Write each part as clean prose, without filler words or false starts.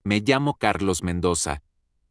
Me llamo Carlos Mendoza,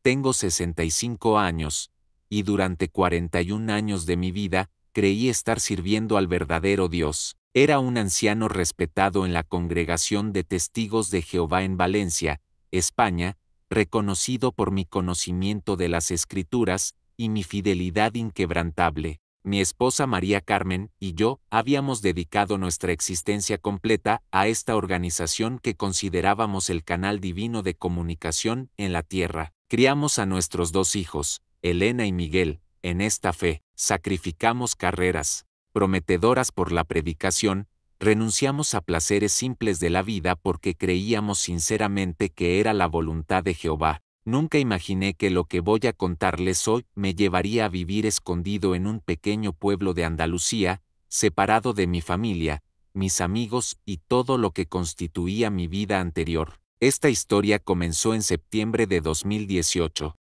tengo 65 años, y durante 41 años de mi vida, creí estar sirviendo al verdadero Dios. Era un anciano respetado en la Congregación de Testigos de Jehová en Valencia, España, reconocido por mi conocimiento de las Escrituras y mi fidelidad inquebrantable. Mi esposa María Carmen y yo habíamos dedicado nuestra existencia completa a esta organización que considerábamos el canal divino de comunicación en la tierra. Criamos a nuestros 2 hijos, Elena y Miguel, en esta fe. Sacrificamos carreras prometedoras por la predicación, renunciamos a placeres simples de la vida porque creíamos sinceramente que era la voluntad de Jehová. Nunca imaginé que lo que voy a contarles hoy me llevaría a vivir escondido en un pequeño pueblo de Andalucía, separado de mi familia, mis amigos y todo lo que constituía mi vida anterior. Esta historia comenzó en septiembre de 2018.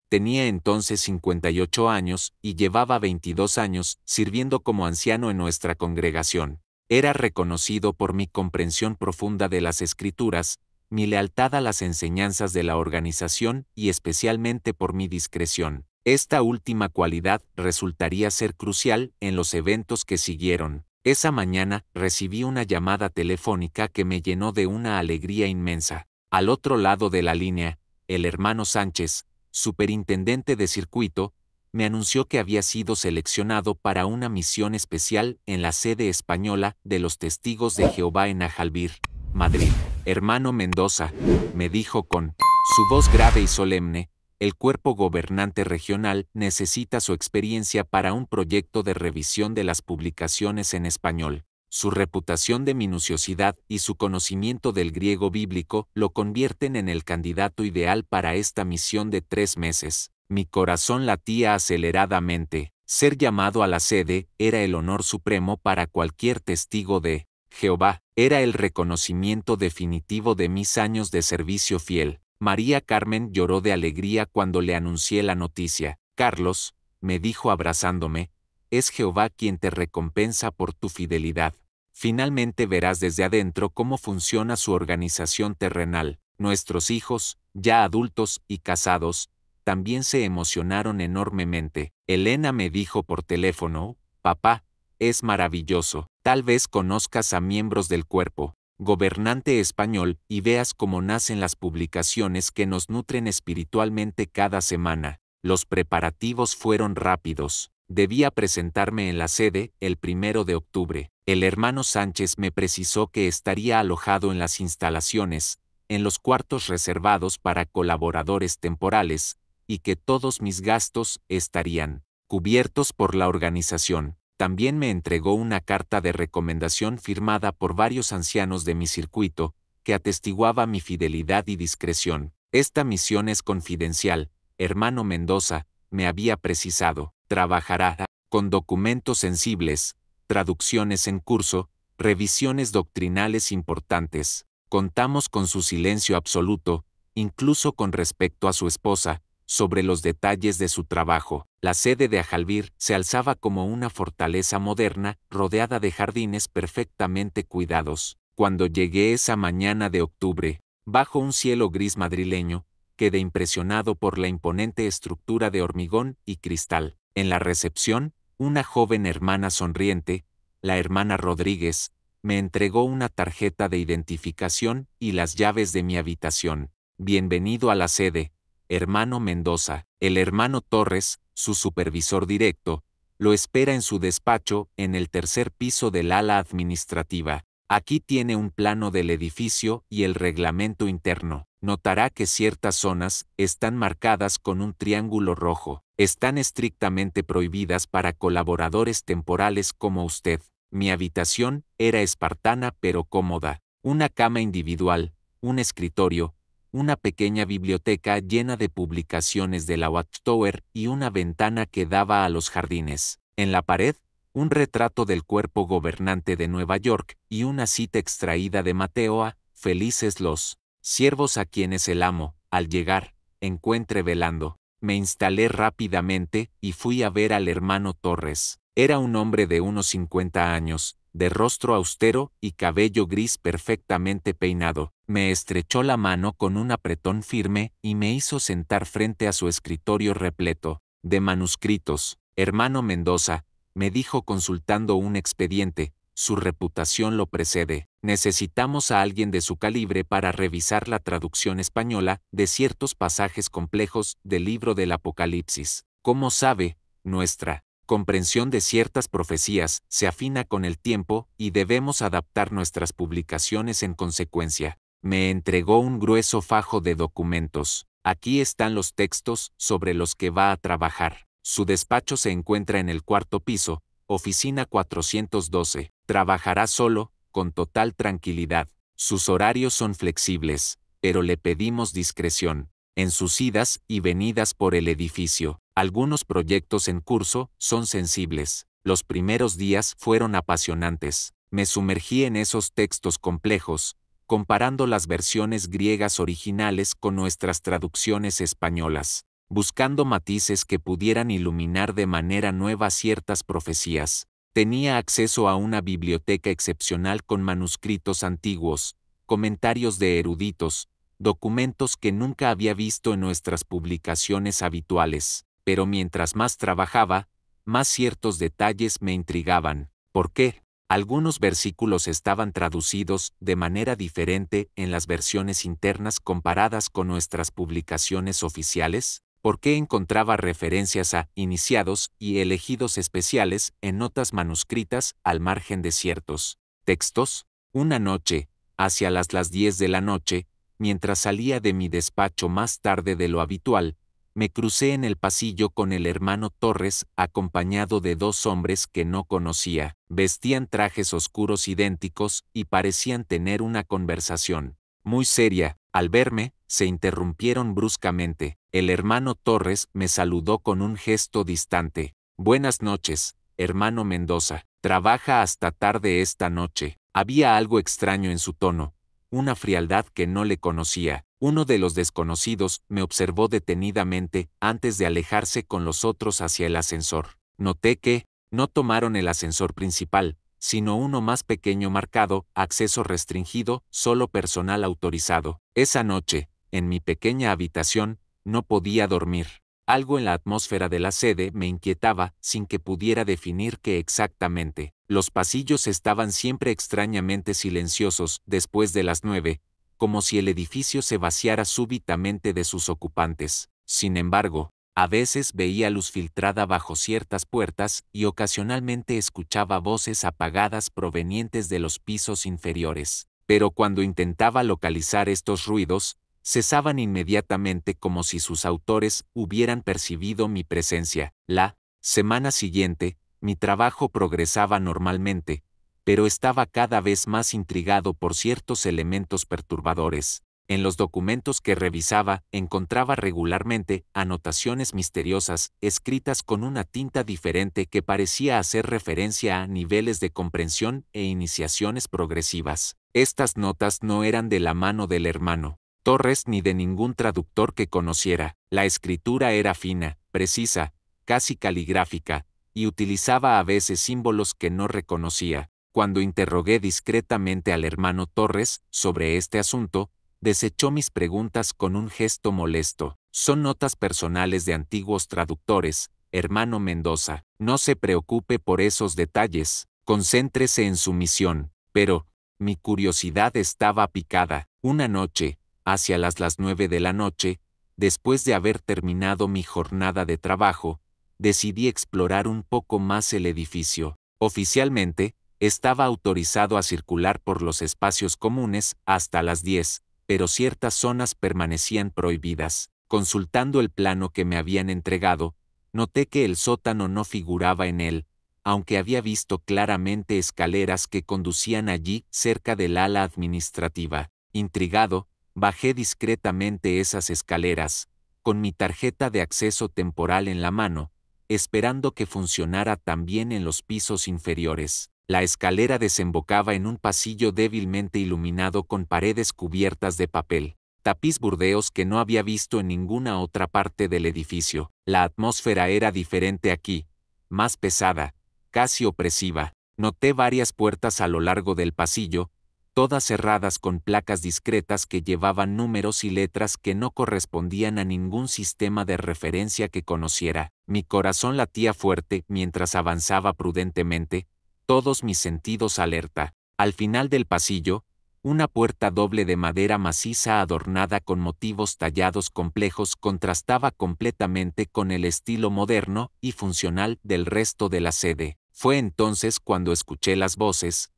Tenía entonces 58 años y llevaba 22 años sirviendo como anciano en nuestra congregación. Era reconocido por mi comprensión profunda de las Escrituras, mi lealtad a las enseñanzas de la organización y especialmente por mi discreción. Esta última cualidad resultaría ser crucial en los eventos que siguieron. Esa mañana recibí una llamada telefónica que me llenó de una alegría inmensa. Al otro lado de la línea, el hermano Sánchez, superintendente de circuito, me anunció que había sido seleccionado para una misión especial en la sede española de los Testigos de Jehová en Ajalbir, Madrid. Hermano Mendoza, me dijo con su voz grave y solemne, el cuerpo gobernante regional necesita su experiencia para un proyecto de revisión de las publicaciones en español. Su reputación de minuciosidad y su conocimiento del griego bíblico lo convierten en el candidato ideal para esta misión de 3 meses. Mi corazón latía aceleradamente. Ser llamado a la sede era el honor supremo para cualquier testigo de Jehová. Era el reconocimiento definitivo de mis años de servicio fiel. María Carmen lloró de alegría cuando le anuncié la noticia. Carlos, me dijo abrazándome, es Jehová quien te recompensa por tu fidelidad. Finalmente verás desde adentro cómo funciona su organización terrenal. Nuestros hijos, ya adultos y casados, también se emocionaron enormemente. Elena me dijo por teléfono, papá, es maravilloso. Tal vez conozcas a miembros del cuerpo gobernante español y veas cómo nacen las publicaciones que nos nutren espiritualmente cada semana. Los preparativos fueron rápidos. Debía presentarme en la sede el 1 de octubre. El hermano Sánchez me precisó que estaría alojado en las instalaciones, en los cuartos reservados para colaboradores temporales, y que todos mis gastos estarían cubiertos por la organización. También me entregó una carta de recomendación firmada por varios ancianos de mi circuito, que atestiguaba mi fidelidad y discreción. Esta misión es confidencial, hermano Mendoza, me había precisado. Trabajará con documentos sensibles, traducciones en curso, revisiones doctrinales importantes. Contamos con su silencio absoluto, incluso con respecto a su esposa, sobre los detalles de su trabajo. La sede de Ajalbir se alzaba como una fortaleza moderna, rodeada de jardines perfectamente cuidados. Cuando llegué esa mañana de octubre, bajo un cielo gris madrileño, quedé impresionado por la imponente estructura de hormigón y cristal. En la recepción, una joven hermana sonriente, la hermana Rodríguez, me entregó una tarjeta de identificación y las llaves de mi habitación. Bienvenido a la sede, hermano Mendoza. El hermano Torres, su supervisor directo, lo espera en su despacho en el 3er piso del ala administrativa. Aquí tiene un plano del edificio y el reglamento interno. Notará que ciertas zonas están marcadas con un triángulo rojo. Están estrictamente prohibidas para colaboradores temporales como usted. Mi habitación era espartana pero cómoda. Una cama individual, un escritorio, una pequeña biblioteca llena de publicaciones de la Watchtower y una ventana que daba a los jardines. En la pared, un retrato del cuerpo gobernante de Nueva York y una cita extraída de Mateo a felices los siervos a quienes el amo, al llegar, encuentre velando. Me instalé rápidamente y fui a ver al hermano Torres. Era un hombre de unos 50 años, de rostro austero y cabello gris perfectamente peinado. Me estrechó la mano con un apretón firme y me hizo sentar frente a su escritorio repleto de manuscritos. Hermano Mendoza, me dijo consultando un expediente, su reputación lo precede. Necesitamos a alguien de su calibre para revisar la traducción española de ciertos pasajes complejos del libro del Apocalipsis. Como sabe, nuestra comprensión de ciertas profecías se afina con el tiempo y debemos adaptar nuestras publicaciones en consecuencia. Me entregó un grueso fajo de documentos. Aquí están los textos sobre los que va a trabajar. Su despacho se encuentra en el cuarto piso, oficina 412. Trabajará solo, con total tranquilidad. Sus horarios son flexibles, pero le pedimos discreción en sus idas y venidas por el edificio. Algunos proyectos en curso son sensibles. Los primeros días fueron apasionantes. Me sumergí en esos textos complejos, comparando las versiones griegas originales con nuestras traducciones españolas, buscando matices que pudieran iluminar de manera nueva ciertas profecías. Tenía acceso a una biblioteca excepcional con manuscritos antiguos, comentarios de eruditos, documentos que nunca había visto en nuestras publicaciones habituales, pero mientras más trabajaba, más ciertos detalles me intrigaban. ¿Por qué? Algunos versículos estaban traducidos de manera diferente en las versiones internas comparadas con nuestras publicaciones oficiales. ¿Por qué encontraba referencias a iniciados y elegidos especiales en notas manuscritas al margen de ciertos textos? Una noche, hacia las 10 de la noche, mientras salía de mi despacho más tarde de lo habitual, me crucé en el pasillo con el hermano Torres acompañado de dos hombres que no conocía. Vestían trajes oscuros idénticos y parecían tener una conversación muy seria. Al verme, se interrumpieron bruscamente. El hermano Torres me saludó con un gesto distante. Buenas noches, hermano Mendoza. ¿Trabaja hasta tarde esta noche? Había algo extraño en su tono, una frialdad que no le conocía. Uno de los desconocidos me observó detenidamente antes de alejarse con los otros hacia el ascensor. Noté que no tomaron el ascensor principal, sino uno más pequeño marcado, acceso restringido, solo personal autorizado. Esa noche, en mi pequeña habitación, no podía dormir. Algo en la atmósfera de la sede me inquietaba sin que pudiera definir qué exactamente. Los pasillos estaban siempre extrañamente silenciosos después de las 9, como si el edificio se vaciara súbitamente de sus ocupantes. Sin embargo, a veces veía luz filtrada bajo ciertas puertas y ocasionalmente escuchaba voces apagadas provenientes de los pisos inferiores. Pero cuando intentaba localizar estos ruidos, cesaban inmediatamente como si sus autores hubieran percibido mi presencia. La semana siguiente, mi trabajo progresaba normalmente, pero estaba cada vez más intrigado por ciertos elementos perturbadores. En los documentos que revisaba, encontraba regularmente anotaciones misteriosas, escritas con una tinta diferente que parecía hacer referencia a niveles de comprensión e iniciaciones progresivas. Estas notas no eran de la mano del hermano Torres ni de ningún traductor que conociera. La escritura era fina, precisa, casi caligráfica, y utilizaba a veces símbolos que no reconocía. Cuando interrogué discretamente al hermano Torres sobre este asunto, desechó mis preguntas con un gesto molesto. Son notas personales de antiguos traductores, hermano Mendoza. No se preocupe por esos detalles, concéntrese en su misión. Pero, mi curiosidad estaba picada. Una noche, hacia las 9 de la noche, después de haber terminado mi jornada de trabajo, decidí explorar un poco más el edificio. Oficialmente, estaba autorizado a circular por los espacios comunes hasta las 10, pero ciertas zonas permanecían prohibidas. Consultando el plano que me habían entregado, noté que el sótano no figuraba en él, aunque había visto claramente escaleras que conducían allí cerca del ala administrativa. Intrigado, bajé discretamente esas escaleras, con mi tarjeta de acceso temporal en la mano, esperando que funcionara también en los pisos inferiores. La escalera desembocaba en un pasillo débilmente iluminado con paredes cubiertas de papel, tapiz burdeos que no había visto en ninguna otra parte del edificio. La atmósfera era diferente aquí, más pesada, casi opresiva. Noté varias puertas a lo largo del pasillo, todas cerradas con placas discretas que llevaban números y letras que no correspondían a ningún sistema de referencia que conociera. Mi corazón latía fuerte mientras avanzaba prudentemente, todos mis sentidos alerta. Al final del pasillo, una puerta doble de madera maciza adornada con motivos tallados complejos contrastaba completamente con el estilo moderno y funcional del resto de la sede. Fue entonces cuando escuché las voces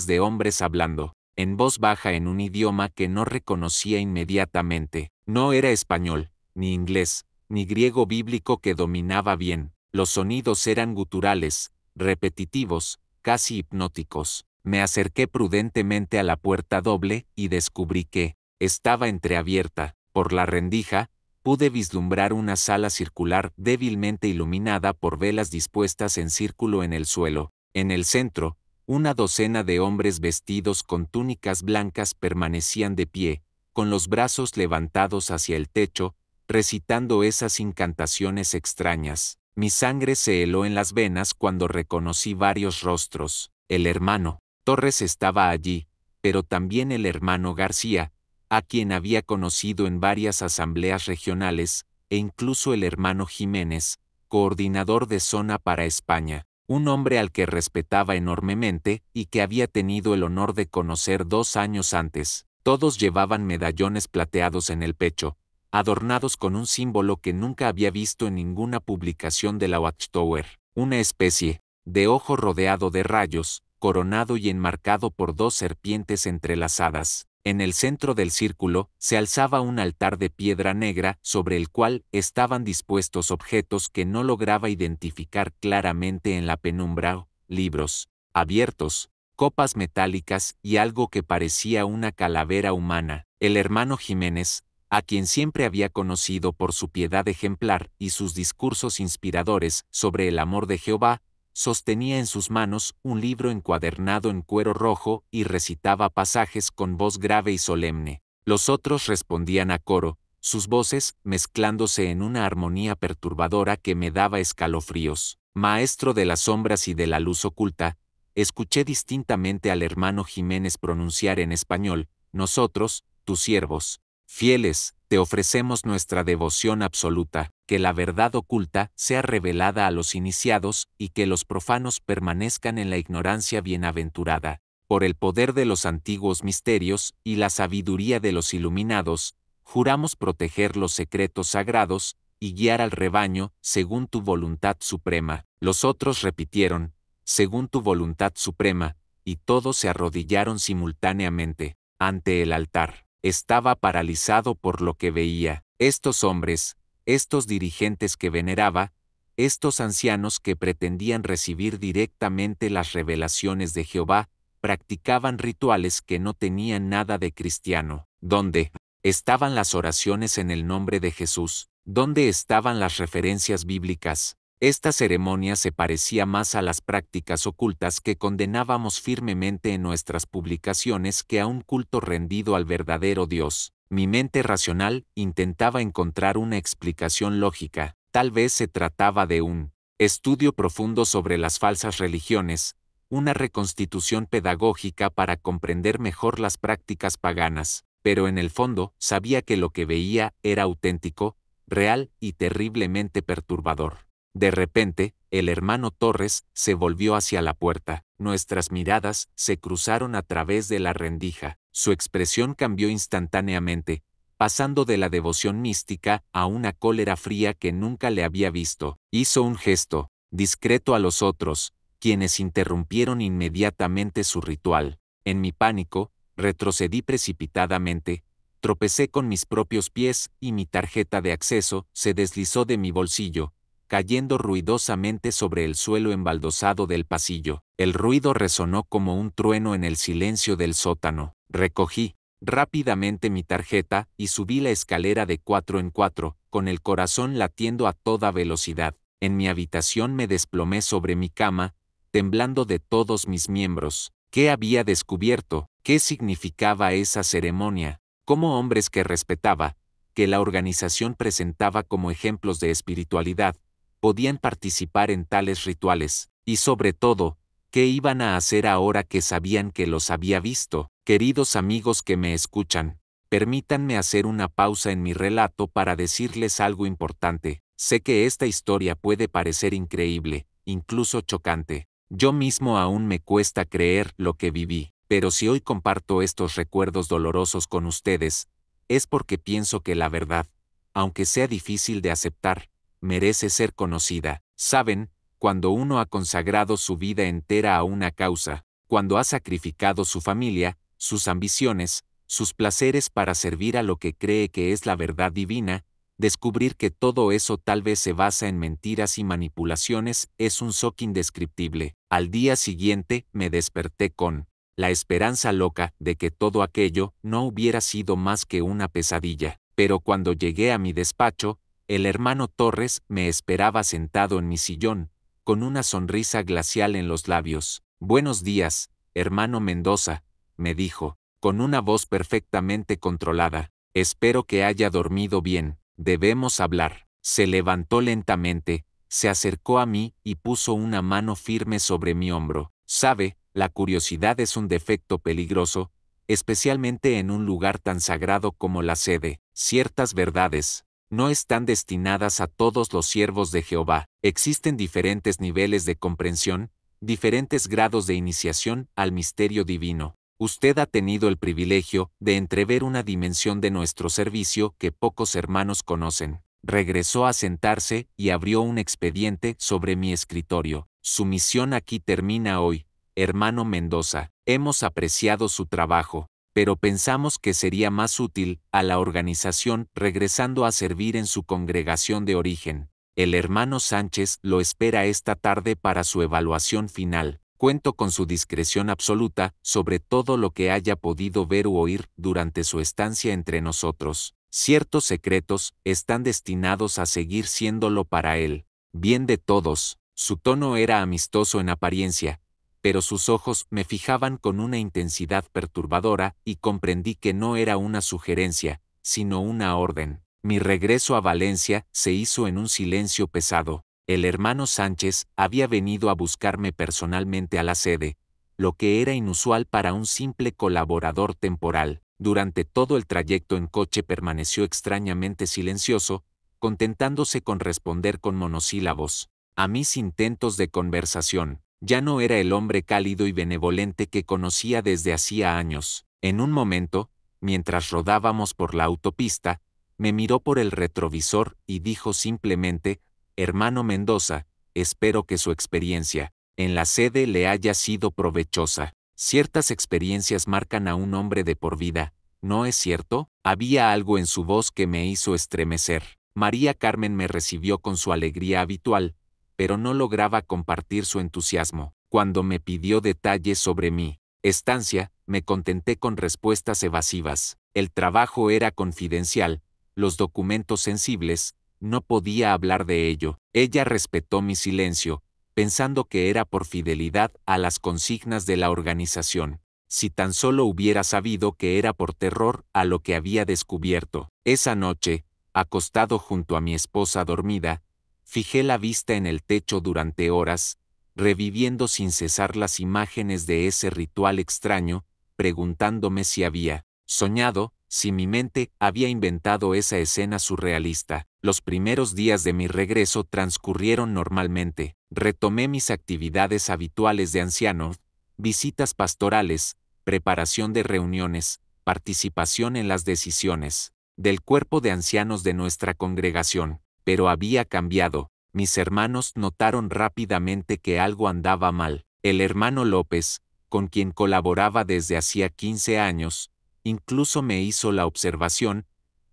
de hombres hablando, en voz baja en un idioma que no reconocía inmediatamente. No era español, ni inglés, ni griego bíblico que dominaba bien. Los sonidos eran guturales, repetitivos, casi hipnóticos. Me acerqué prudentemente a la puerta doble y descubrí que estaba entreabierta. Por la rendija, pude vislumbrar una sala circular débilmente iluminada por velas dispuestas en círculo en el suelo. En el centro, una docena de hombres vestidos con túnicas blancas permanecían de pie, con los brazos levantados hacia el techo, recitando esas incantaciones extrañas. Mi sangre se heló en las venas cuando reconocí varios rostros. El hermano Torres estaba allí, pero también el hermano García, a quien había conocido en varias asambleas regionales, e incluso el hermano Jiménez, coordinador de zona para España, un hombre al que respetaba enormemente y que había tenido el honor de conocer 2 años antes. Todos llevaban medallones plateados en el pecho, adornados con un símbolo que nunca había visto en ninguna publicación de la Watchtower, una especie de ojo rodeado de rayos, coronado y enmarcado por 2 serpientes entrelazadas. En el centro del círculo se alzaba un altar de piedra negra sobre el cual estaban dispuestos objetos que no lograba identificar claramente en la penumbra: libros abiertos, copas metálicas y algo que parecía una calavera humana. El hermano Jiménez, a quien siempre había conocido por su piedad ejemplar y sus discursos inspiradores sobre el amor de Jehová, sostenía en sus manos un libro encuadernado en cuero rojo y recitaba pasajes con voz grave y solemne. Los otros respondían a coro, sus voces mezclándose en una armonía perturbadora que me daba escalofríos. Maestro de las sombras y de la luz oculta, escuché distintamente al hermano Jiménez pronunciar en español: nosotros, tus siervos fieles, te ofrecemos nuestra devoción absoluta, que la verdad oculta sea revelada a los iniciados y que los profanos permanezcan en la ignorancia bienaventurada. Por el poder de los antiguos misterios y la sabiduría de los iluminados, juramos proteger los secretos sagrados y guiar al rebaño según tu voluntad suprema. Los otros repitieron: según tu voluntad suprema, y todos se arrodillaron simultáneamente ante el altar. Estaba paralizado por lo que veía. Estos hombres, estos dirigentes que veneraba, estos ancianos que pretendían recibir directamente las revelaciones de Jehová, practicaban rituales que no tenían nada de cristiano. ¿Dónde estaban las oraciones en el nombre de Jesús? ¿Dónde estaban las referencias bíblicas? Esta ceremonia se parecía más a las prácticas ocultas que condenábamos firmemente en nuestras publicaciones que a un culto rendido al verdadero Dios. Mi mente racional intentaba encontrar una explicación lógica. Tal vez se trataba de un estudio profundo sobre las falsas religiones, una reconstitución pedagógica para comprender mejor las prácticas paganas, pero en el fondo sabía que lo que veía era auténtico, real y terriblemente perturbador. De repente, el hermano Torres se volvió hacia la puerta. Nuestras miradas se cruzaron a través de la rendija. Su expresión cambió instantáneamente, pasando de la devoción mística a una cólera fría que nunca le había visto. Hizo un gesto discreto a los otros, quienes interrumpieron inmediatamente su ritual. En mi pánico, retrocedí precipitadamente, tropecé con mis propios pies y mi tarjeta de acceso se deslizó de mi bolsillo, cayendo ruidosamente sobre el suelo embaldosado del pasillo. El ruido resonó como un trueno en el silencio del sótano. Recogí rápidamente mi tarjeta y subí la escalera de 4 en 4, con el corazón latiendo a toda velocidad. En mi habitación me desplomé sobre mi cama, temblando de todos mis miembros. ¿Qué había descubierto? ¿Qué significaba esa ceremonia? ¿Cómo hombres que respetaba, que la organización presentaba como ejemplos de espiritualidad, podían participar en tales rituales? Y sobre todo, ¿Qué iban a hacer ahora que sabían que los había visto? Queridos amigos que me escuchan, permítanme hacer una pausa en mi relato para decirles algo importante. Sé que esta historia puede parecer increíble, incluso chocante. Yo mismo aún me cuesta creer lo que viví, pero si hoy comparto estos recuerdos dolorosos con ustedes, es porque pienso que la verdad, aunque sea difícil de aceptar, merece ser conocida. Saben, cuando uno ha consagrado su vida entera a una causa, cuando ha sacrificado su familia, sus ambiciones, sus placeres para servir a lo que cree que es la verdad divina, descubrir que todo eso tal vez se basa en mentiras y manipulaciones es un shock indescriptible. Al día siguiente me desperté con la esperanza loca de que todo aquello no hubiera sido más que una pesadilla. Pero cuando llegué a mi despacho, el hermano Torres me esperaba sentado en mi sillón, con una sonrisa glacial en los labios. Buenos días, hermano Mendoza, me dijo, con una voz perfectamente controlada. Espero que haya dormido bien. Debemos hablar. Se levantó lentamente, se acercó a mí y puso una mano firme sobre mi hombro. Sabe, la curiosidad es un defecto peligroso, especialmente en un lugar tan sagrado como la sede. Ciertas verdades no están destinadas a todos los siervos de Jehová. Existen diferentes niveles de comprensión, diferentes grados de iniciación al misterio divino. Usted ha tenido el privilegio de entrever una dimensión de nuestro servicio que pocos hermanos conocen. Regresó a sentarse y abrió un expediente sobre mi escritorio. Su misión aquí termina hoy, hermano Mendoza. Hemos apreciado su trabajo, pero pensamos que sería más útil a la organización regresando a servir en su congregación de origen. El hermano Sánchez lo espera esta tarde para su evaluación final. Cuento con su discreción absoluta sobre todo lo que haya podido ver u oír durante su estancia entre nosotros. Ciertos secretos están destinados a seguir siéndolo para él. Bien de todos. Su tono era amistoso en apariencia, pero sus ojos me fijaban con una intensidad perturbadora y comprendí que no era una sugerencia, sino una orden. Mi regreso a Valencia se hizo en un silencio pesado. El hermano Sánchez había venido a buscarme personalmente a la sede, lo que era inusual para un simple colaborador temporal. Durante todo el trayecto en coche permaneció extrañamente silencioso, contentándose con responder con monosílabos a mis intentos de conversación. Ya no era el hombre cálido y benevolente que conocía desde hacía años. En un momento, mientras rodábamos por la autopista, me miró por el retrovisor y dijo simplemente: hermano Mendoza, espero que su experiencia en la sede le haya sido provechosa. Ciertas experiencias marcan a un hombre de por vida, ¿no es cierto? Había algo en su voz que me hizo estremecer. María Carmen me recibió con su alegría habitual, pero no lograba compartir su entusiasmo. Cuando me pidió detalles sobre mi estancia, me contenté con respuestas evasivas. El trabajo era confidencial, los documentos sensibles, no podía hablar de ello. Ella respetó mi silencio, pensando que era por fidelidad a las consignas de la organización. Si tan solo hubiera sabido que era por terror a lo que había descubierto. Esa noche, acostado junto a mi esposa dormida, fijé la vista en el techo durante horas, reviviendo sin cesar las imágenes de ese ritual extraño, preguntándome si había soñado, si mi mente había inventado esa escena surrealista. Los primeros días de mi regreso transcurrieron normalmente. Retomé mis actividades habituales de anciano, visitas pastorales, preparación de reuniones, participación en las decisiones del cuerpo de ancianos de nuestra congregación. Pero había cambiado. Mis hermanos notaron rápidamente que algo andaba mal. El hermano López, con quien colaboraba desde hacía 15 años, incluso me hizo la observación: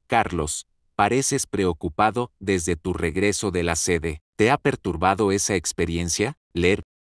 Carlos, pareces preocupado desde tu regreso de la sede. ¿Te ha perturbado esa experiencia?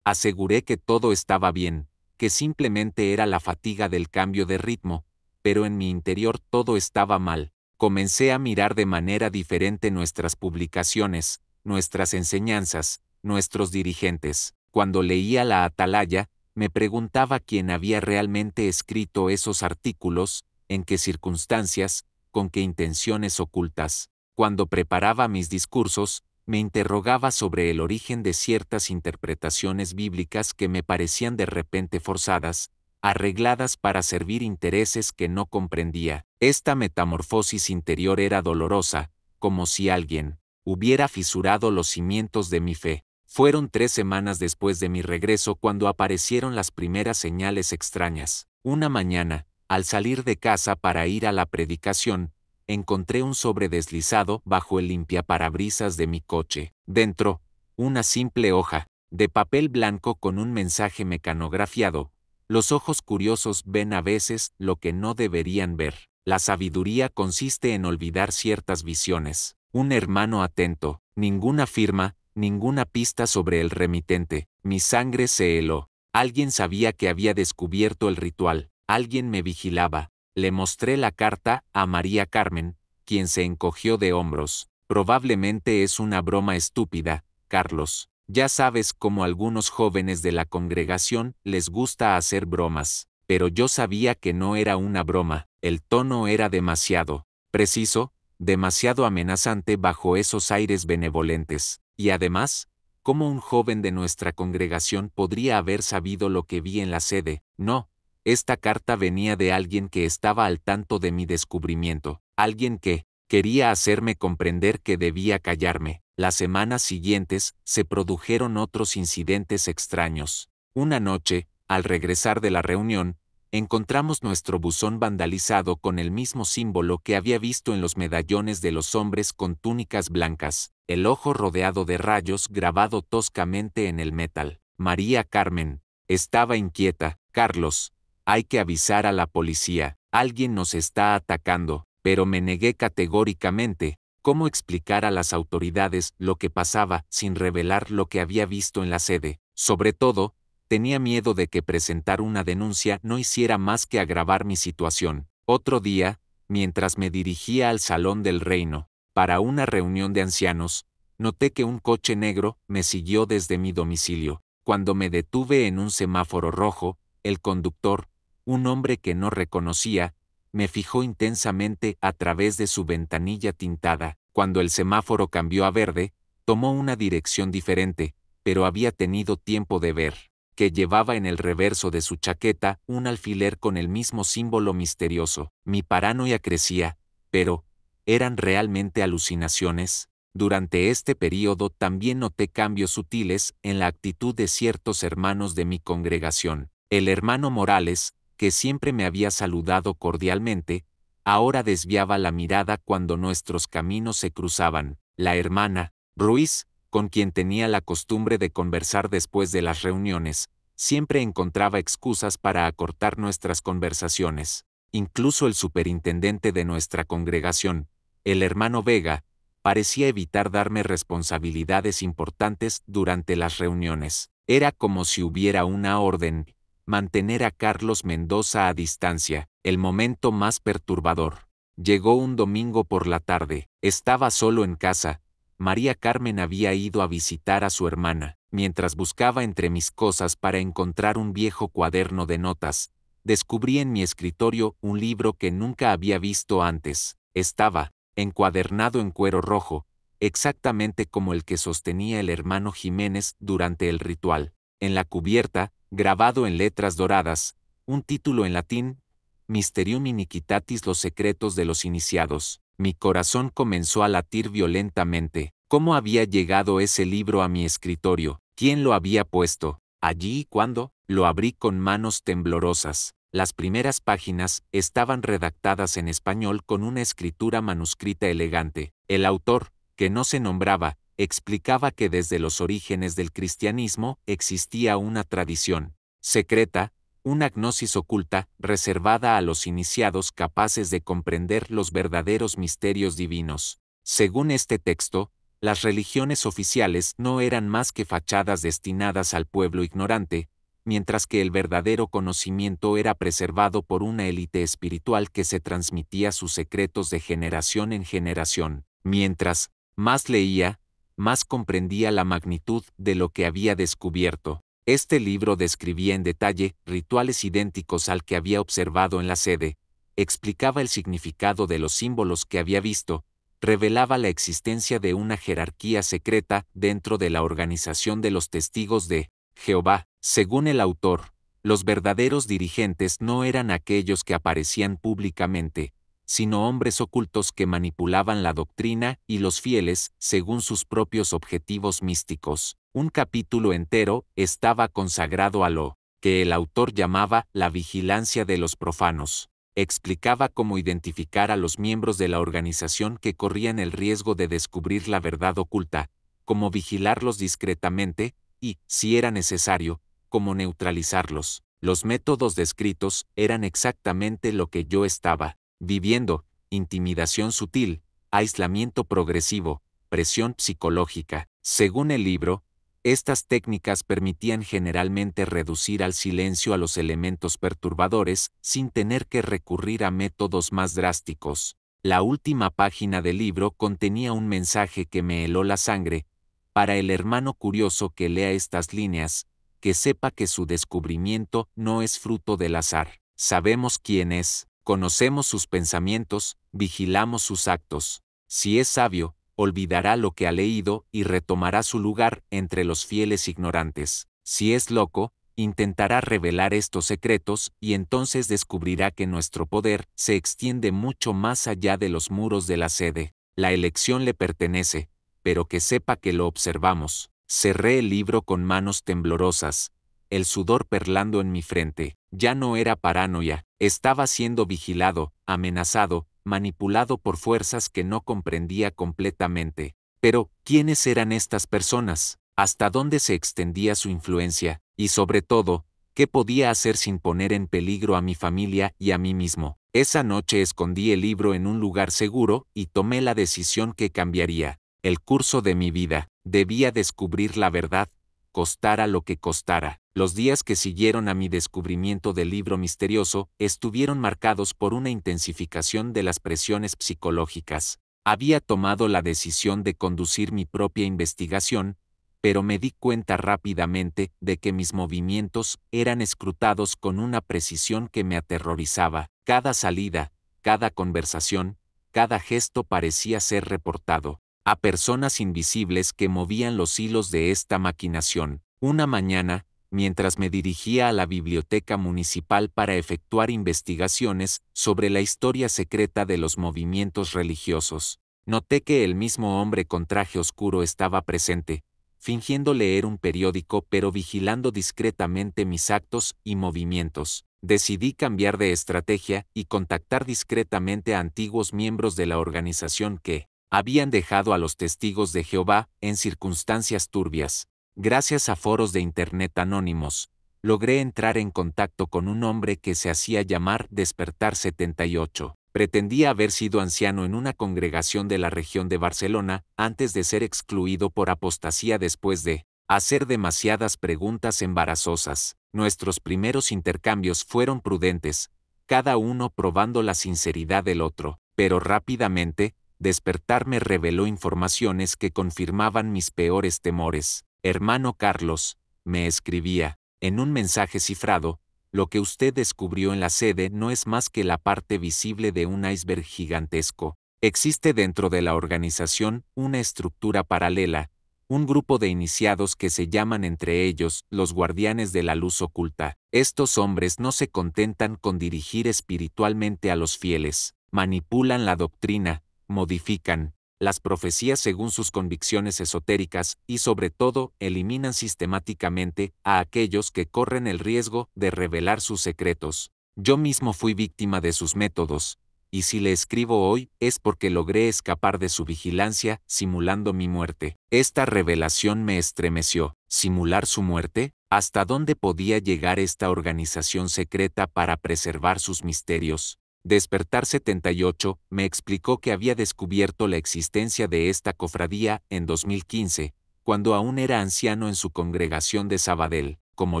Aseguré que todo estaba bien, que simplemente era la fatiga del cambio de ritmo, pero en mi interior todo estaba mal. Comencé a mirar de manera diferente nuestras publicaciones, nuestras enseñanzas, nuestros dirigentes. Cuando leía la Atalaya, me preguntaba quién había realmente escrito esos artículos, en qué circunstancias, con qué intenciones ocultas. Cuando preparaba mis discursos, me interrogaba sobre el origen de ciertas interpretaciones bíblicas que me parecían de repente forzadas, arregladas para servir intereses que no comprendía. Esta metamorfosis interior era dolorosa, como si alguien hubiera fisurado los cimientos de mi fe. Fueron 3 semanas después de mi regreso cuando aparecieron las primeras señales extrañas. Una mañana, al salir de casa para ir a la predicación, encontré un sobre deslizado bajo el limpiaparabrisas de mi coche. Dentro, una simple hoja de papel blanco con un mensaje mecanografiado. Los ojos curiosos ven a veces lo que no deberían ver. La sabiduría consiste en olvidar ciertas visiones. Un hermano atento, ninguna firma, ninguna pista sobre el remitente. Mi sangre se heló. Alguien sabía que había descubierto el ritual. Alguien me vigilaba. Le mostré la carta a María Carmen, quien se encogió de hombros. Probablemente es una broma estúpida, Carlos. Ya sabes cómo a algunos jóvenes de la congregación les gusta hacer bromas. Pero yo sabía que no era una broma. El tono era demasiado preciso, demasiado amenazante bajo esos aires benevolentes. Y además, ¿cómo un joven de nuestra congregación podría haber sabido lo que vi en la sede? No. Esta carta venía de alguien que estaba al tanto de mi descubrimiento, alguien que quería hacerme comprender que debía callarme. Las semanas siguientes se produjeron otros incidentes extraños. Una noche, al regresar de la reunión, encontramos nuestro buzón vandalizado con el mismo símbolo que había visto en los medallones de los hombres con túnicas blancas, el ojo rodeado de rayos grabado toscamente en el metal. María Carmen estaba inquieta. Carlos, hay que avisar a la policía, alguien nos está atacando, pero me negué categóricamente. ¿Cómo explicar a las autoridades lo que pasaba sin revelar lo que había visto en la sede? Sobre todo, tenía miedo de que presentar una denuncia no hiciera más que agravar mi situación. Otro día, mientras me dirigía al Salón del Reino, para una reunión de ancianos, noté que un coche negro me siguió desde mi domicilio. Cuando me detuve en un semáforo rojo, el conductor, un hombre que no reconocía, me fijó intensamente a través de su ventanilla tintada. Cuando el semáforo cambió a verde, tomó una dirección diferente, pero había tenido tiempo de ver que llevaba en el reverso de su chaqueta un alfiler con el mismo símbolo misterioso. Mi paranoia crecía, pero ¿eran realmente alucinaciones? Durante este período también noté cambios sutiles en la actitud de ciertos hermanos de mi congregación. El hermano Morales, que siempre me había saludado cordialmente, ahora desviaba la mirada cuando nuestros caminos se cruzaban. La hermana, Ruiz, con quien tenía la costumbre de conversar después de las reuniones, siempre encontraba excusas para acortar nuestras conversaciones. Incluso el superintendente de nuestra congregación, el hermano Vega, parecía evitar darme responsabilidades importantes durante las reuniones. Era como si hubiera una orden: mantener a Carlos Mendoza a distancia. El momento más perturbador llegó un domingo por la tarde. Estaba solo en casa. María Carmen había ido a visitar a su hermana. Mientras buscaba entre mis cosas para encontrar un viejo cuaderno de notas, descubrí en mi escritorio un libro que nunca había visto antes. Estaba encuadernado en cuero rojo, exactamente como el que sostenía el hermano Jiménez durante el ritual. En la cubierta, grabado en letras doradas, un título en latín: Mysterium Iniquitatis, los secretos de los iniciados. Mi corazón comenzó a latir violentamente. ¿Cómo había llegado ese libro a mi escritorio? ¿Quién lo había puesto allí y cuándo? Lo abrí con manos temblorosas. Las primeras páginas estaban redactadas en español con una escritura manuscrita elegante. El autor, que no se nombraba, explicaba que desde los orígenes del cristianismo existía una tradición secreta, una gnosis oculta, reservada a los iniciados capaces de comprender los verdaderos misterios divinos. Según este texto, las religiones oficiales no eran más que fachadas destinadas al pueblo ignorante, mientras que el verdadero conocimiento era preservado por una élite espiritual que se transmitía sus secretos de generación en generación. Mientras más leía, más comprendía la magnitud de lo que había descubierto. Este libro describía en detalle rituales idénticos al que había observado en la sede, explicaba el significado de los símbolos que había visto, revelaba la existencia de una jerarquía secreta dentro de la organización de los testigos de Jehová. Según el autor, los verdaderos dirigentes no eran aquellos que aparecían públicamente, sino hombres ocultos que manipulaban la doctrina y los fieles según sus propios objetivos místicos. Un capítulo entero estaba consagrado a lo que el autor llamaba la vigilancia de los profanos. Explicaba cómo identificar a los miembros de la organización que corrían el riesgo de descubrir la verdad oculta, cómo vigilarlos discretamente y, si era necesario, cómo neutralizarlos. Los métodos descritos eran exactamente lo que yo estaba viviendo: intimidación sutil, aislamiento progresivo, presión psicológica. Según el libro, estas técnicas permitían generalmente reducir al silencio a los elementos perturbadores sin tener que recurrir a métodos más drásticos. La última página del libro contenía un mensaje que me heló la sangre. Para el hermano curioso que lea estas líneas, que sepa que su descubrimiento no es fruto del azar. Sabemos quién es, conocemos sus pensamientos, vigilamos sus actos. Si es sabio, olvidará lo que ha leído y retomará su lugar entre los fieles ignorantes. Si es loco, intentará revelar estos secretos y entonces descubrirá que nuestro poder se extiende mucho más allá de los muros de la sede. La elección le pertenece, pero que sepa que lo observamos. Cerré el libro con manos temblorosas, el sudor perlando en mi frente. Ya no era paranoia, estaba siendo vigilado, amenazado, manipulado por fuerzas que no comprendía completamente. Pero, ¿quiénes eran estas personas? ¿Hasta dónde se extendía su influencia? Y sobre todo, ¿qué podía hacer sin poner en peligro a mi familia y a mí mismo? Esa noche escondí el libro en un lugar seguro y tomé la decisión que cambiaría el curso de mi vida. Debía descubrir la verdad, costara lo que costara. Los días que siguieron a mi descubrimiento del libro misterioso estuvieron marcados por una intensificación de las presiones psicológicas. Había tomado la decisión de conducir mi propia investigación, pero me di cuenta rápidamente de que mis movimientos eran escrutados con una precisión que me aterrorizaba. Cada salida, cada conversación, cada gesto parecía ser reportado a personas invisibles que movían los hilos de esta maquinación. Una mañana, mientras me dirigía a la biblioteca municipal para efectuar investigaciones sobre la historia secreta de los movimientos religiosos, noté que el mismo hombre con traje oscuro estaba presente, fingiendo leer un periódico pero vigilando discretamente mis actos y movimientos. Decidí cambiar de estrategia y contactar discretamente a antiguos miembros de la organización que habían dejado a los testigos de Jehová en circunstancias turbias. Gracias a foros de Internet anónimos, logré entrar en contacto con un hombre que se hacía llamar Despertar 78. Pretendía haber sido anciano en una congregación de la región de Barcelona antes de ser excluido por apostasía después de hacer demasiadas preguntas embarazosas. Nuestros primeros intercambios fueron prudentes, cada uno probando la sinceridad del otro, pero rápidamente, Despertar me reveló informaciones que confirmaban mis peores temores. Hermano Carlos, me escribía, en un mensaje cifrado, lo que usted descubrió en la sede no es más que la parte visible de un iceberg gigantesco. Existe dentro de la organización una estructura paralela, un grupo de iniciados que se llaman entre ellos los guardianes de la luz oculta. Estos hombres no se contentan con dirigir espiritualmente a los fieles, manipulan la doctrina, modifican las profecías según sus convicciones esotéricas y sobre todo eliminan sistemáticamente a aquellos que corren el riesgo de revelar sus secretos. Yo mismo fui víctima de sus métodos, y si le escribo hoy es porque logré escapar de su vigilancia simulando mi muerte. Esta revelación me estremeció. ¿Simular su muerte? ¿Hasta dónde podía llegar esta organización secreta para preservar sus misterios? Despertar 78 me explicó que había descubierto la existencia de esta cofradía en 2015, cuando aún era anciano en su congregación de Sabadell. Como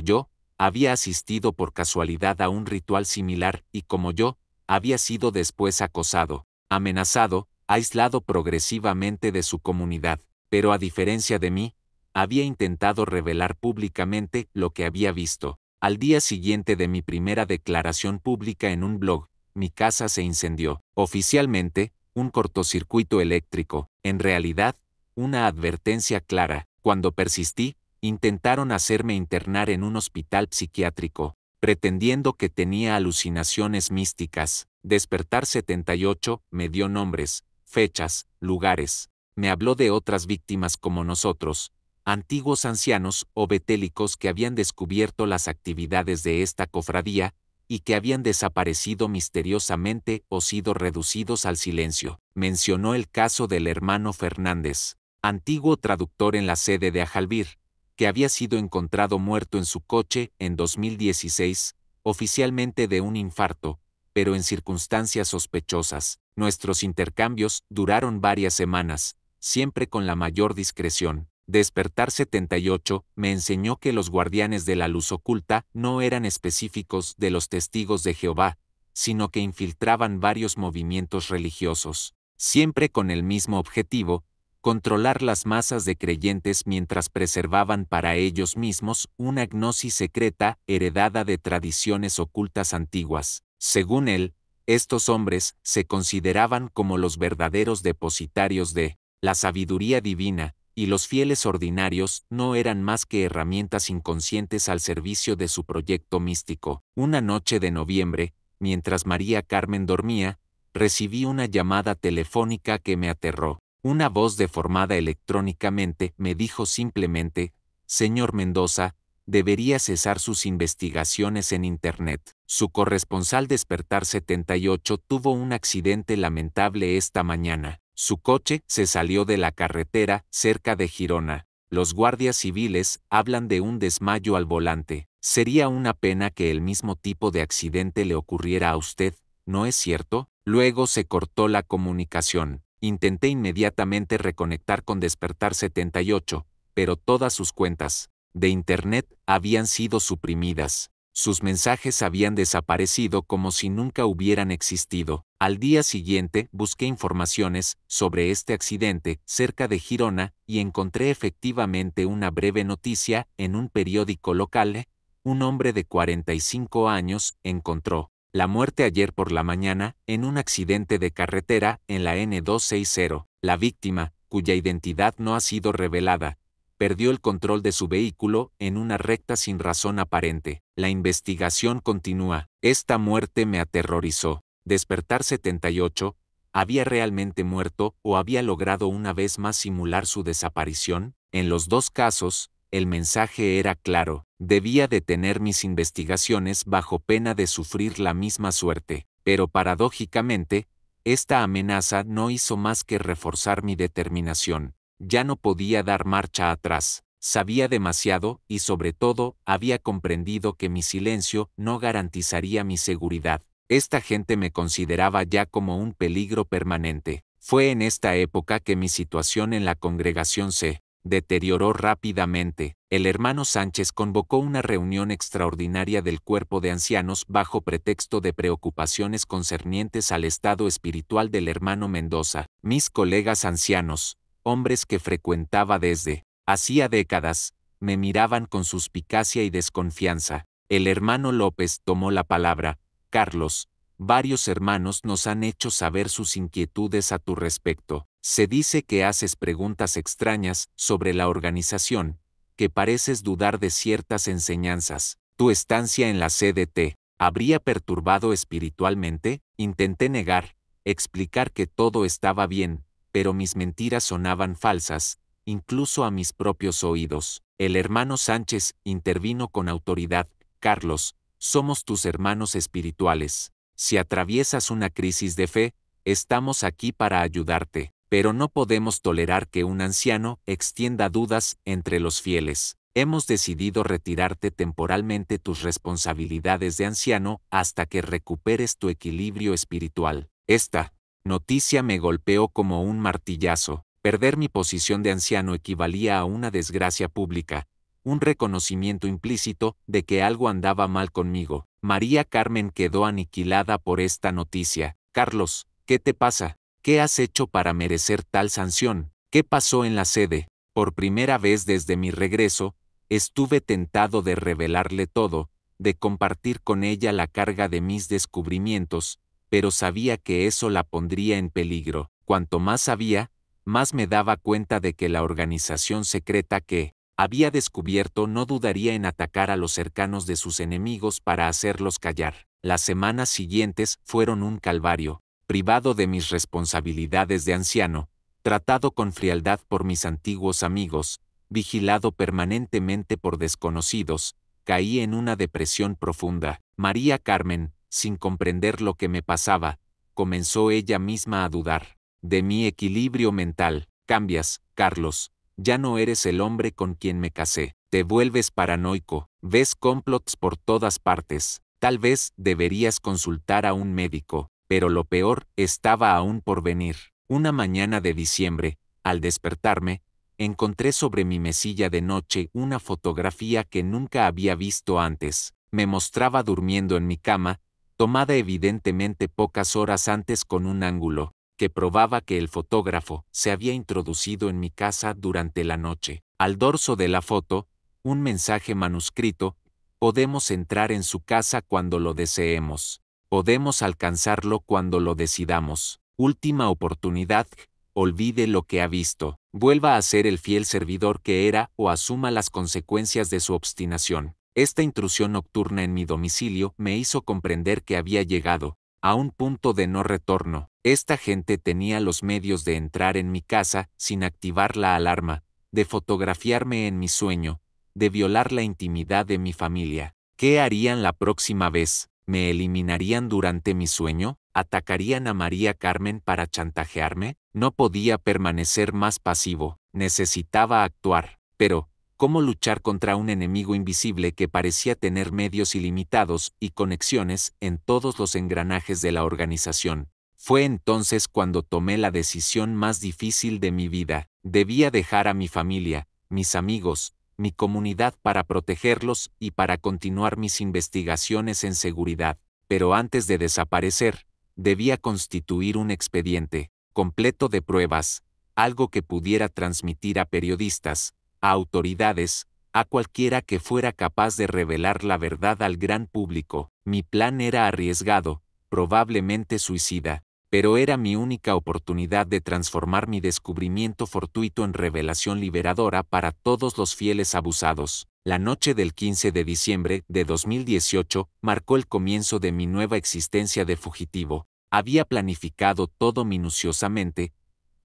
yo, había asistido por casualidad a un ritual similar y como yo, había sido después acosado, amenazado, aislado progresivamente de su comunidad, pero a diferencia de mí, había intentado revelar públicamente lo que había visto. Al día siguiente de mi primera declaración pública en un blog, mi casa se incendió. Oficialmente, un cortocircuito eléctrico, en realidad, una advertencia clara. Cuando persistí, intentaron hacerme internar en un hospital psiquiátrico, pretendiendo que tenía alucinaciones místicas. Despertar 78 me dio nombres, fechas, lugares. Me habló de otras víctimas como nosotros, antiguos ancianos o betélicos que habían descubierto las actividades de esta cofradía y que habían desaparecido misteriosamente o sido reducidos al silencio. Mencionó el caso del hermano Fernández, antiguo traductor en la sede de Ajalbir, que había sido encontrado muerto en su coche en 2016, oficialmente de un infarto, pero en circunstancias sospechosas. Nuestros intercambios duraron varias semanas, siempre con la mayor discreción. Despertar 78 me enseñó que los guardianes de la luz oculta no eran específicos de los testigos de Jehová, sino que infiltraban varios movimientos religiosos, siempre con el mismo objetivo: controlar las masas de creyentes mientras preservaban para ellos mismos una gnosis secreta heredada de tradiciones ocultas antiguas. Según él, estos hombres se consideraban como los verdaderos depositarios de la sabiduría divina, y los fieles ordinarios no eran más que herramientas inconscientes al servicio de su proyecto místico. Una noche de noviembre, mientras María Carmen dormía, recibí una llamada telefónica que me aterró. Una voz deformada electrónicamente me dijo simplemente: «Señor Mendoza, debería cesar sus investigaciones en Internet». Su corresponsal Despertar 78 tuvo un accidente lamentable esta mañana. Su coche se salió de la carretera cerca de Girona. Los guardias civiles hablan de un desmayo al volante. Sería una pena que el mismo tipo de accidente le ocurriera a usted, ¿no es cierto? Luego se cortó la comunicación. Intenté inmediatamente reconectar con Despertar 78, pero todas sus cuentas de Internet habían sido suprimidas. Sus mensajes habían desaparecido como si nunca hubieran existido. Al día siguiente busqué informaciones sobre este accidente cerca de Girona y encontré efectivamente una breve noticia en un periódico local. Un hombre de 45 años encontró la muerte ayer por la mañana en un accidente de carretera en la N260. La víctima, cuya identidad no ha sido revelada, perdió el control de su vehículo en una recta sin razón aparente. La investigación continúa. Esta muerte me aterrorizó. Despertar 78, ¿había realmente muerto o había logrado una vez más simular su desaparición? En los dos casos, el mensaje era claro: debía detener mis investigaciones bajo pena de sufrir la misma suerte. Pero paradójicamente, esta amenaza no hizo más que reforzar mi determinación. Ya no podía dar marcha atrás. Sabía demasiado y, sobre todo, había comprendido que mi silencio no garantizaría mi seguridad. Esta gente me consideraba ya como un peligro permanente. Fue en esta época que mi situación en la congregación se deterioró rápidamente. El hermano Sánchez convocó una reunión extraordinaria del cuerpo de ancianos bajo pretexto de preocupaciones concernientes al estado espiritual del hermano Mendoza. Mis colegas ancianos, hombres que frecuentaba desde hacía décadas, me miraban con suspicacia y desconfianza. El hermano López tomó la palabra. «Carlos, varios hermanos nos han hecho saber sus inquietudes a tu respecto. Se dice que haces preguntas extrañas sobre la organización, que pareces dudar de ciertas enseñanzas. ¿Tu estancia en la sede te habría perturbado espiritualmente?» Intenté negar, explicar que todo estaba bien, pero mis mentiras sonaban falsas, incluso a mis propios oídos. El hermano Sánchez intervino con autoridad. «Carlos, somos tus hermanos espirituales. Si atraviesas una crisis de fe, estamos aquí para ayudarte, pero no podemos tolerar que un anciano extienda dudas entre los fieles. Hemos decidido retirarte temporalmente tus responsabilidades de anciano hasta que recuperes tu equilibrio espiritual». Esta noticia me golpeó como un martillazo. Perder mi posición de anciano equivalía a una desgracia pública, un reconocimiento implícito de que algo andaba mal conmigo. María Carmen quedó aniquilada por esta noticia. «Carlos, ¿qué te pasa? ¿Qué has hecho para merecer tal sanción? ¿Qué pasó en la sede?» Por primera vez desde mi regreso, estuve tentado de revelarle todo, de compartir con ella la carga de mis descubrimientos, pero sabía que eso la pondría en peligro. Cuanto más sabía, más me daba cuenta de que la organización secreta que había descubierto no dudaría en atacar a los cercanos de sus enemigos para hacerlos callar. Las semanas siguientes fueron un calvario. Privado de mis responsabilidades de anciano, tratado con frialdad por mis antiguos amigos, vigilado permanentemente por desconocidos, caí en una depresión profunda. María Carmen, sin comprender lo que me pasaba, comenzó ella misma a dudar de mi equilibrio mental. Cambias, Carlos, ya no eres el hombre con quien me casé. Te vuelves paranoico, ves complots por todas partes. Tal vez deberías consultar a un médico, pero lo peor estaba aún por venir. Una mañana de diciembre, al despertarme, encontré sobre mi mesilla de noche una fotografía que nunca había visto antes. Me mostraba durmiendo en mi cama, tomada evidentemente pocas horas antes con un ángulo que probaba que el fotógrafo se había introducido en mi casa durante la noche. Al dorso de la foto, un mensaje manuscrito: podemos entrar en su casa cuando lo deseemos. Podemos alcanzarlo cuando lo decidamos. Última oportunidad, olvide lo que ha visto. Vuelva a ser el fiel servidor que era o asuma las consecuencias de su obstinación. Esta intrusión nocturna en mi domicilio me hizo comprender que había llegado a un punto de no retorno. Esta gente tenía los medios de entrar en mi casa sin activar la alarma, de fotografiarme en mi sueño, de violar la intimidad de mi familia. ¿Qué harían la próxima vez? ¿Me eliminarían durante mi sueño? ¿Atacarían a María Carmen para chantajearme? No podía permanecer más pasivo, necesitaba actuar. Pero, ¿cómo luchar contra un enemigo invisible que parecía tener medios ilimitados y conexiones en todos los engranajes de la organización? Fue entonces cuando tomé la decisión más difícil de mi vida. Debía dejar a mi familia, mis amigos, mi comunidad para protegerlos y para continuar mis investigaciones en seguridad. Pero antes de desaparecer, debía constituir un expediente completo de pruebas, algo que pudiera transmitir a periodistas, a autoridades, a cualquiera que fuera capaz de revelar la verdad al gran público. Mi plan era arriesgado, probablemente suicida, pero era mi única oportunidad de transformar mi descubrimiento fortuito en revelación liberadora para todos los fieles abusados. La noche del 15 de diciembre de 2018 marcó el comienzo de mi nueva existencia de fugitivo. Había planificado todo minuciosamente,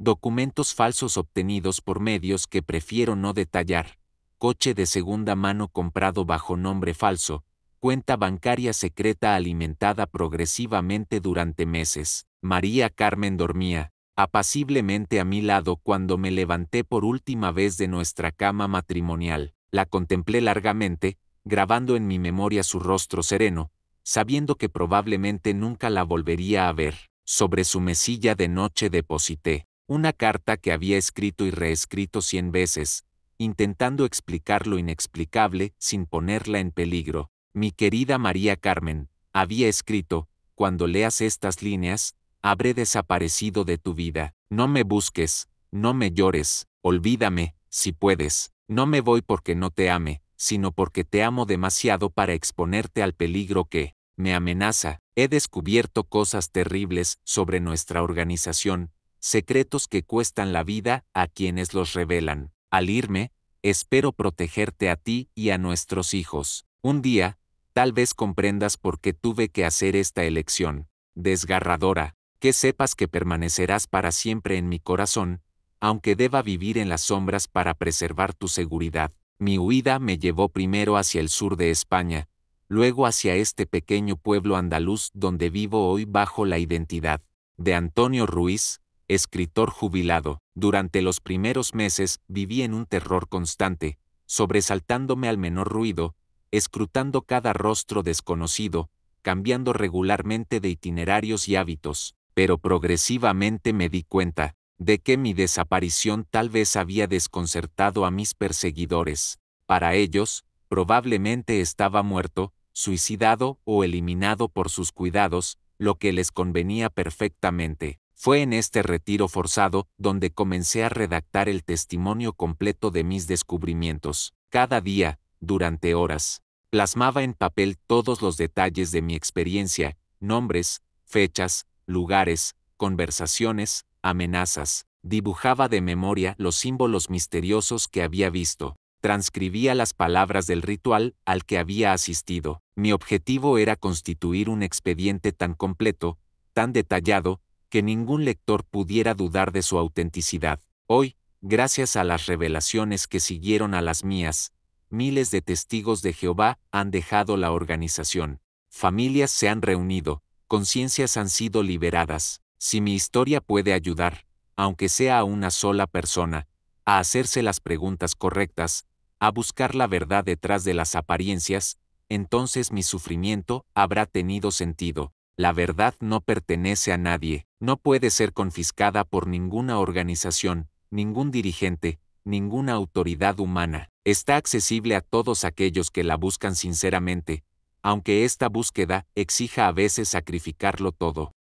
documentos falsos obtenidos por medios que prefiero no detallar, coche de segunda mano comprado bajo nombre falso, cuenta bancaria secreta alimentada progresivamente durante meses. María Carmen dormía apaciblemente a mi lado cuando me levanté por última vez de nuestra cama matrimonial. La contemplé largamente, grabando en mi memoria su rostro sereno, sabiendo que probablemente nunca la volvería a ver. Sobre su mesilla de noche deposité una carta que había escrito y reescrito 100 veces, intentando explicar lo inexplicable sin ponerla en peligro. Mi querida María Carmen, había escrito, cuando leas estas líneas, habré desaparecido de tu vida. No me busques, no me llores, olvídame, si puedes. No me voy porque no te ame, sino porque te amo demasiado para exponerte al peligro que me amenaza. He descubierto cosas terribles sobre nuestra organización, secretos que cuestan la vida a quienes los revelan. Al irme, espero protegerte a ti y a nuestros hijos. Un día, tal vez comprendas por qué tuve que hacer esta elección desgarradora, que sepas que permanecerás para siempre en mi corazón, aunque deba vivir en las sombras para preservar tu seguridad. Mi huida me llevó primero hacia el sur de España, luego hacia este pequeño pueblo andaluz donde vivo hoy bajo la identidad de Antonio Ruiz, escritor jubilado. Durante los primeros meses viví en un terror constante, sobresaltándome al menor ruido, escrutando cada rostro desconocido, cambiando regularmente de itinerarios y hábitos, pero progresivamente me di cuenta de que mi desaparición tal vez había desconcertado a mis perseguidores. Para ellos, probablemente estaba muerto, suicidado o eliminado por sus cuidados, lo que les convenía perfectamente. Fue en este retiro forzado donde comencé a redactar el testimonio completo de mis descubrimientos. Cada día, durante horas, plasmaba en papel todos los detalles de mi experiencia, nombres, fechas, lugares, conversaciones, amenazas. Dibujaba de memoria los símbolos misteriosos que había visto. Transcribía las palabras del ritual al que había asistido. Mi objetivo era constituir un expediente tan completo, tan detallado, que ningún lector pudiera dudar de su autenticidad. Hoy, gracias a las revelaciones que siguieron a las mías, miles de testigos de Jehová han dejado la organización. Familias se han reunido, conciencias han sido liberadas. Si mi historia puede ayudar, aunque sea a una sola persona, a hacerse las preguntas correctas, a buscar la verdad detrás de las apariencias, entonces mi sufrimiento habrá tenido sentido. La verdad no pertenece a nadie, no puede ser confiscada por ninguna organización, ningún dirigente, ninguna autoridad humana. Está accesible a todos aquellos que la buscan sinceramente, aunque esta búsqueda exija a veces sacrificarlo todo.